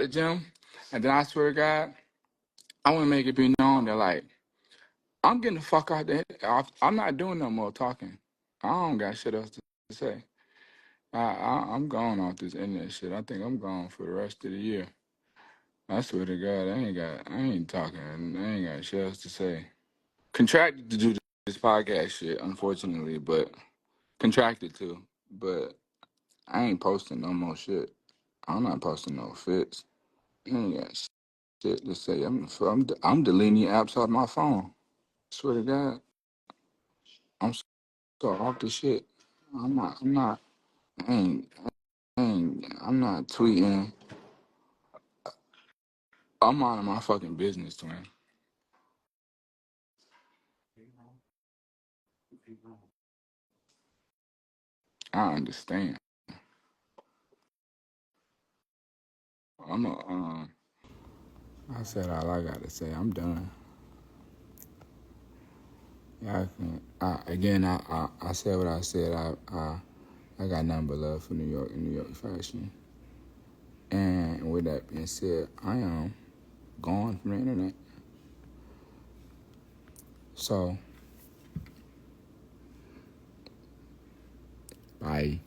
the gym, and then I swear to God, I want to make it be known that like I'm getting the fuck out there. I'm not doing no more talking. I don't got shit else to say. I'm gone off this internet shit. I think I'm gone for the rest of the year. I swear to God, I ain't talking. I ain't got shit else to say. Contracted to do this podcast shit, unfortunately, but contracted to. But I ain't posting no more shit. I'm not posting no fits. I ain't got shit to say. I'm deleting the apps off my phone. Swear to God, I'm so off the shit. I'm not. I ain't. I'm not tweeting. I'm minding my fucking business, twin. I understand. I'm a. I said all I got to say. I'm done. Yeah, I said what I said. I got nothing but love for New York and New York fashion. And with that being said, I am gone from the internet. So, bye.